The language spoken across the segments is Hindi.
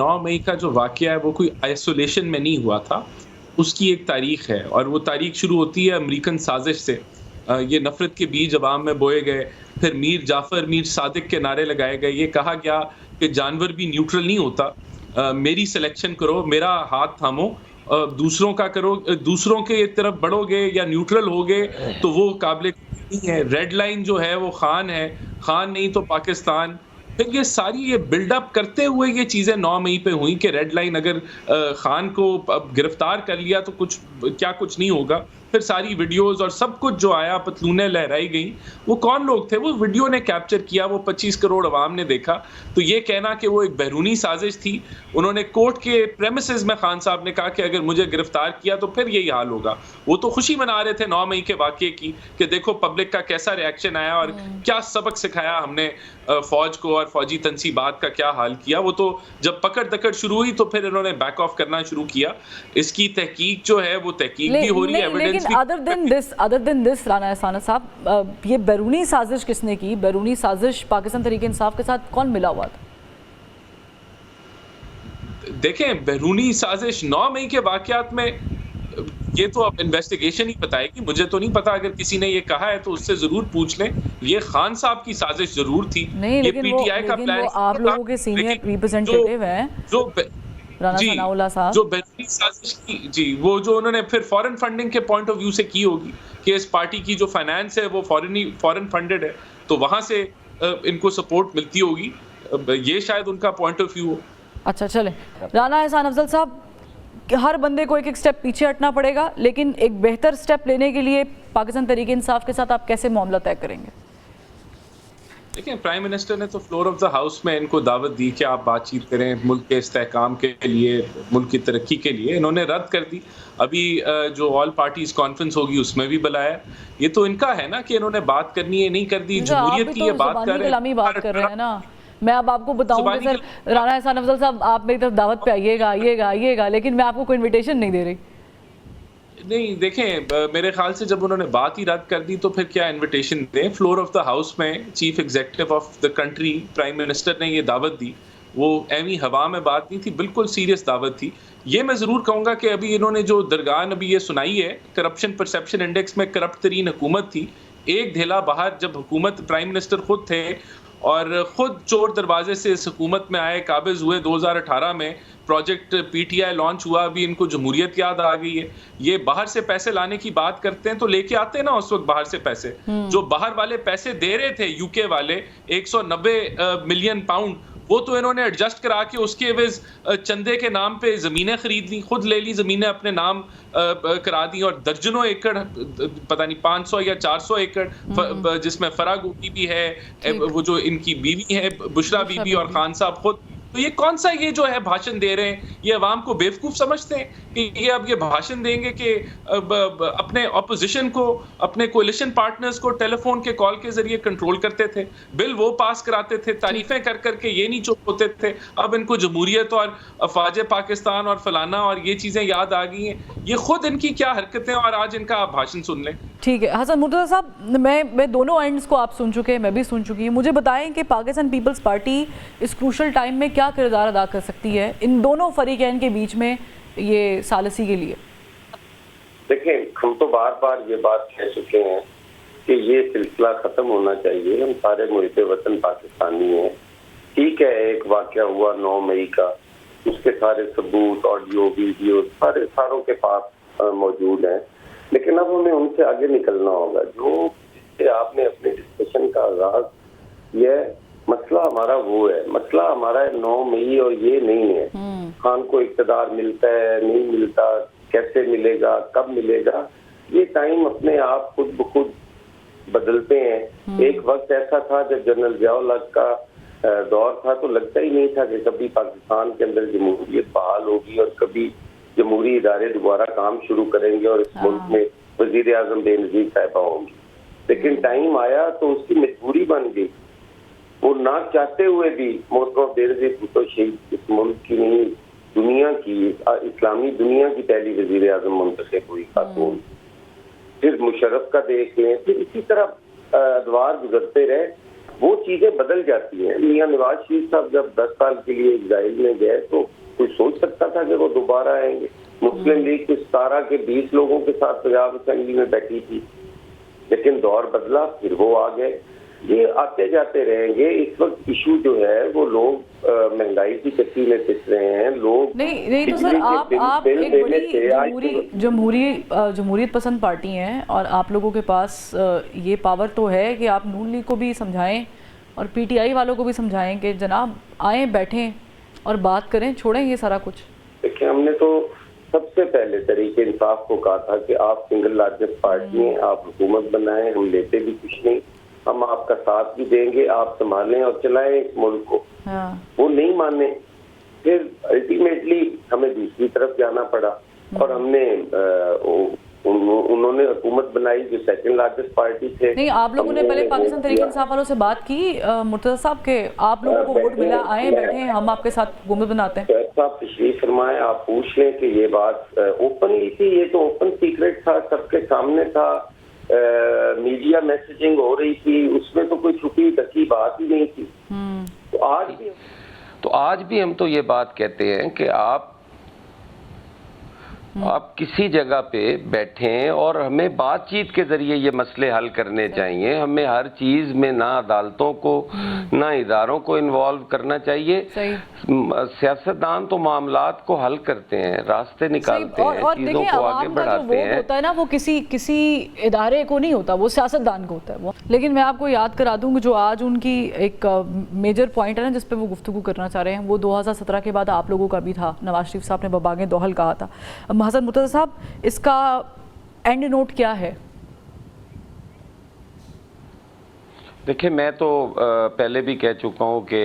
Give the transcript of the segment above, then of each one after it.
9 मई का जो वाक़या है वो कोई आइसोलेशन में नहीं हुआ था। उसकी एक तारीख़ है और वो तारीख़ शुरू होती है अमेरिकन साज़िश से। ये नफ़रत के बीज अवाम में बोए गए, फिर मीर जाफ़र, मीर सादिक के नारे लगाए गए। ये कहा गया कि जानवर भी न्यूट्रल नहीं होता। मेरी सिलेक्शन करो, मेरा हाथ थामो, दूसरों का करो, दूसरों के तरफ बढ़ोगे या न्यूट्रल होगे तो वो काबिल नहीं है। रेड लाइन जो है वो खान है, खान नहीं तो पाकिस्तान। फिर ये सारी ये बिल्डअप करते हुए ये चीज़ें 9 मई पे हुई कि रेड लाइन अगर खान को अब गिरफ्तार कर लिया तो कुछ नहीं होगा। फिर सारी वीडियोज़ और सब कुछ जो आया, पतलूनें लहराई गईं। वो कौन लोग थे? वो वीडियो ने कैप्चर किया, वो 25 करोड़ अवाम ने देखा। तो ये कहना कि वो एक बैरूनी साज़िश थी, उन्होंने कोर्ट के प्रेमिसेस में खान साहब ने कहा कि अगर मुझे गिरफ्तार किया तो फिर यही हाल होगा। वो तो खुशी मना रहे थे 9 मई के वाक़ये की कि देखो पब्लिक का कैसा रिएक्शन आया और क्या सबक सिखाया हमने फ़ौज को और फ़ौजी तनसीबात का क्या हाल किया। वो तो जब पकड़-दकड़ शुरू हुई तो फिर इन्होंने बैक ऑफ करना शुरू किया। इसकी तहकीक जो है वो तहकीक भी हो रही है, एविडेंस भी। अदर देन दिस राना एहसान साहब, ये बैरूनी साजिश किसने की? बैरूनी साजिश पाकिस्तान तहरीक इंसाफ के साथ कौन मिला हुआ था? देखें, बैरूनी साजिश 9 मई के वाक़यात में ये तो अब इन्वेस्टिगेशन ही बताएगी। मुझे तो नहीं पता, अगर किसी ने ये कहा है तो उससे ज़रूर पूछ लें। ये खान साहब की साजिश ज़रूर थी। नहीं, ये पीटीआई का प्लान, वो आप लोगों के सीनियर रिप्रेजेंटेटिव हैं राना सनाउल्लाह साहब, जो बैरूनी साजिश की वो जो उन्होंने फिर फॉरेन फंडिंग के पॉइंट ऑफ व्यू से की होगी कि इस पार्टी की जो फाइनेंस है वो फॉरेन फंडेड है, तो वहाँ से इनको सपोर्ट मिलती होगी। ये शायद उनका पॉइंट ऑफ व्यू हो। अच्छा, चलें राना एहसान अफजल साहब, हर बंदे को एक स्टेप पीछे हटना पड़ेगा, लेकिन एक बेहतर स्टेप लेने के लिए पाकिस्तान तहरीक इंसाफ के साथ आप कैसे मामला तय करेंगे? देखिए, प्राइम मिनिस्टर ने तो फ्लोर ऑफ द हाउस में इनको दावत दी कि आप बातचीत करें मुल्क के इस्तेहकाम के लिए, मुल्क की तरक्की के लिए। इन्होंने रद्द कर दी। अभी जो ऑल पार्टीज कॉन्फ्रेंस होगी उसमें भी बुलाया। ये तो इनका है ना कि इन्होंने बात करनी है, नहीं कर दी। जमहूरियत की ये बात कर रहे हैं ना। मैं अब आपको बताऊं कि सर राना एहसान अफजल साहब, आप मेरी तरफ दावत पे आइएगा, लेकिन मैं आपको कोई इन्विटेशन नहीं दे रही। नहीं, देखें, मेरे ख्याल से जब उन्होंने बात ही रद्द कर दी तो फिर क्या इनविटेशन दें? फ्लोर ऑफ द हाउस में chief executive of the country prime minister ने ये दावत दी। वो एवी हवा में बात नहीं थी, बिल्कुल सीरियस दावत थी। ये मैं ज़रूर कहूँगा कि अभी इन्होंने जो दरगान अभी ये सुनाई है, करप्शन परसेप्शन इंडेक्स में करप्ट तरीन हुकूमत थी। एक ढेला बाहर जब हुकूमत, प्राइम मिनिस्टर खुद थे और खुद चोर दरवाजे से इस हुकूमत में आए, काबिज हुए 2018 में। प्रोजेक्ट पीटीआई लॉन्च हुआ, अभी इनको जमहूरियत याद आ गई है। ये बाहर से पैसे लाने की बात करते हैं तो लेके आते हैं ना उस वक्त बाहर से पैसे। जो बाहर वाले पैसे दे रहे थे यूके वाले 190 मिलियन पाउंड, वो तो इन्होंने एडजस्ट करा के उसके एवज चंदे के नाम पे ज़मीनें खरीद ली, खुद ले ली ज़मीनें अपने नाम करा दी, और दर्जनों एकड़, पता नहीं 500 या 400 एकड़, जिसमें फरा गोटी भी है, वो जो इनकी बीवी है बुशरा बीबी और खान साहब खुद। तो ये कौन सा ये जो है भाषण दे रहे हैं? ये अवाम को बेवकूफ़ समझते हैं कि ये अब ये भाषण देंगे कि अपने ऑपोजिशन को, अपने कोलिशन पार्टनर्स को टेलीफोन के कॉल के जरिए कंट्रोल करते थे, बिल वो पास कराते थे, तारीफें कर करके ये नहीं चुप होते थे। अब इनको जमहूरियत और अफवाज पाकिस्तान और फलाना और ये चीज़ें याद आ गई हैं। ये खुद इनकी क्या हरकतें, और आज इनका आप भाषण सुन लें। ठीक है हसन मुर्तज़ा साहब, मैं दोनों एंड्स को आप सुन चुके हैं, मैं भी सुन चुकी हूँ। मुझे बताएं कि पाकिस्तान पीपल्स पार्टी इस क्रूशल टाइम में क्या किरदार अदा कर सकती है इन दोनों फरीकैन के बीच में, ये सालसी के लिए? देखें, हम तो बार बार ये बात कह चुके हैं कि ये सिलसिला खत्म होना चाहिए। हम सारे मुहिब वतन पाकिस्तानी हैं। ठीक है, एक वाक़या हुआ 9 मई का, उसके सारे सबूत, ऑडियो, वीडियो सारों के पास मौजूद हैं, लेकिन अब हमें उनसे आगे निकलना होगा। जो जिससे आपने अपने डिस्कशन का आगाज, यह मसला हमारा वो है, मसला हमारा 9 मई और ये नहीं है खान को इक़्तिदार मिलता है नहीं मिलता, कैसे मिलेगा, कब मिलेगा। ये टाइम अपने आप खुद ब खुद बदलते हैं। एक वक्त ऐसा था जब जनरल ज़िया-उल हक का दौर था तो लगता ही नहीं था कि कभी पाकिस्तान के अंदर जमहूरियत बहाल होगी और कभी जमहूरी इदारे दोबारा काम शुरू करेंगे और इस मुल्क में वज़ीर आज़म बेनज़ीर साहिबा होंगी। लेकिन टाइम आया तो उसकी मजबूरी बन गई। वो ना चाहते हुए भी मोहतरमा बेनज़ीर भुट्टो शहीद इस मुल्क की नहीं, दुनिया की, इस्लामी दुनिया की पहली वज़ीर आज़म मुंतखब हुई खातून। फिर मुशर्रफ का देख लें, फिर इसी तरह अदवार गुजरते रहे, वो चीजें बदल जाती हैं। मियां नवाज शरीफ साहब जब 10 साल के लिए इजराइल में गए तो था कि वो दोबारा आएंगे। मुस्लिम लीग कुछ 17 के 20 लोगों के साथ पंजाब असेंबली में बैठी थी, लेकिन दौर बदला, फिर वो आ गए। ये आते जाते रहेंगे। इस वक्त इशू जो है वो लोग महंगाई की चक्की में पिस रहे हैं लोग। नहीं तो सर, आप एक बड़ी जमहूरियत पसंद पार्टी हैं और आप लोगों के पास ये पावर तो है कि आप नून लीग को भी समझाएं और पीटीआई वालों को भी समझाएं कि जनाब आए, बैठें और बात करें, छोड़ें ये सारा कुछ। देखिए, हमने तो सबसे पहले तरीके इंसाफ को कहा था कि आप सिंगल लार्जेस्ट पार्टी हैं, आप हुकूमत बनाएं, हम लेते भी कुछ नहीं, हम आपका साथ भी देंगे, आप संभालें और चलाएं इस मुल्क को। हाँ। वो नहीं माने, फिर अल्टीमेटली हमें दूसरी तरफ जाना पड़ा और हमने उन्होंने हुकूमत बनाई जो सेकंड लार्जेस्ट पार्टी थे। नहीं, आप लोगों ने पहले पाकिस्तान तहरीक इंसाफ वालों से बात की मुर्तज़ा साहब के आप लोगों को वोट मिला, आए बैठे, हम आपके साथ हुकूमत बनाते हैं। साहब तशरीफ फरमाए, आप पूछ लें कि ये बात ओपनली थी, ये तो ओपन सीक्रेट था, सबके सामने था, मीडिया मैसेजिंग हो रही थी, उसमें तो कोई छुपी ढकी बात ही नहीं थी। तो आज भी हम तो ये बात कहते हैं कि आप किसी जगह पे बैठें और हमें बातचीत के जरिए ये मसले हल करने चाहिए। हमें हर चीज में ना अदालतों को ना इदारों को इन्वॉल्व करना चाहिए। सियासतदान तो मामलात को हल करते हैं, रास्ते निकालते हैं, चीजों को आगे बढ़ाते हैं। होता है ना, वो किसी इदारे को नहीं होता, वो सियासतदान को होता है वो। लेकिन मैं आपको याद करा दूं जो आज उनकी एक मेजर पॉइंट है ना जिस पे वो गुफ्तगू करना चाह रहे हैं, वो 2017 के बाद आप लोगों का भी था। नवाज शरीफ साहब ने बबागे दोहल कहा था। हसन मुर्तज़ा साहब, इसका एंड नोट क्या है? देखिए, मैं तो पहले भी कह चुका हूँ कि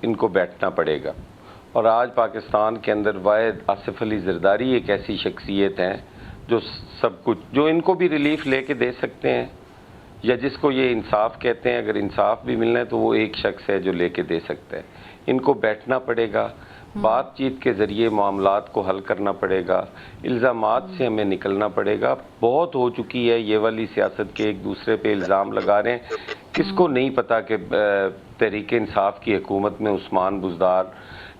इनको बैठना पड़ेगा और आज पाकिस्तान के अंदर वाहिद आसिफ अली जरदारी एक ऐसी शख्सियत हैं जो सब कुछ, जो इनको भी रिलीफ लेके दे सकते हैं या जिसको ये इंसाफ कहते हैं, अगर इंसाफ भी मिलना है तो वो एक शख्स है जो लेके दे सकता है। इनको बैठना पड़ेगा, बातचीत के ज़रिए मामलात को हल करना पड़ेगा, इल्ज़ामात से हमें निकलना पड़ेगा। बहुत हो चुकी है ये वाली सियासत के एक दूसरे पे इल्ज़ाम लगा रहे हैं। किसको नहीं पता कि तहरीक इंसाफ की हुकूमत में उस्मान बुज़दार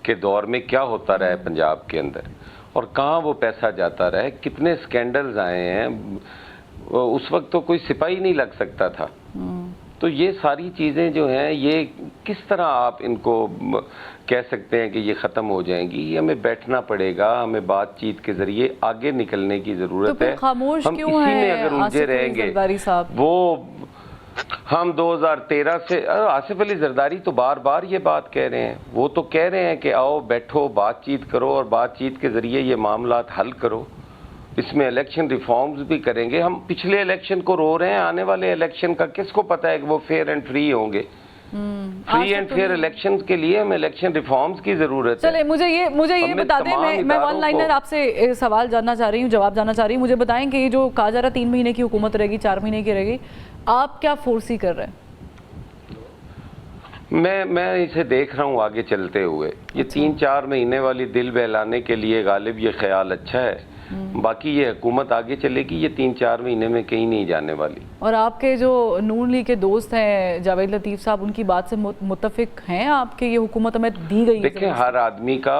के दौर में क्या होता रहा है पंजाब के अंदर और कहाँ वो पैसा जाता रहा है, कितने स्कैंडल्स आए हैं। उस वक्त तो कोई सिपाही नहीं लग सकता था। तो ये सारी चीज़ें जो हैं, ये किस तरह आप इनको कह सकते हैं कि ये ख़त्म हो जाएंगी? हमें बैठना पड़ेगा, हमें बातचीत के ज़रिए आगे निकलने की ज़रूरत है। खामोश हम क्यों इसी है में अगर उलझे रहेंगे, वो हम 2013 से आसिफ अली जरदारी तो बार बार ये बात कह रहे हैं, वो तो कह रहे हैं कि आओ बैठो, बातचीत करो और बातचीत के ज़रिए ये मामलात हल करो। इसमें इलेक्शन रिफॉर्म्स भी करेंगे। हम पिछले इलेक्शन को रो रहे हैं, आने वाले इलेक्शन का किसको पता है कि वो फेयर एंड फ्री होंगे। फ्री एंड फेयर इलेक्शन के लिए हमें इलेक्शन रिफॉर्म्स की जरूरत है। चले, मुझे ये बता दें, मैं वन लाइनर आपसे सवाल जानना चाह रही हूँ, जवाब जानना चाह रही हूँ। मुझे बताएं कि ये जो कहा जा रहा है 3 महीने की हुकूमत रहेगी, 4 महीने की रहेगी, आप क्या फोर्सी कर रहे हैं? मैं इसे देख रहा हूँ आगे चलते हुए। ये 3-4 महीने वाली दिल बहलाने के लिए गालिब ये ख्याल अच्छा है, बाकी ये हुकूमत आगे चलेगी, ये 3-4 महीने में कहीं नहीं जाने वाली। और आपके जो नून लीग के दोस्त हैं जावेद लतीफ़ साहब, उनकी बात से मुत्तफिक हैं आपके? ये हुकूमत हमें दी गई है। देखिए, हर आदमी का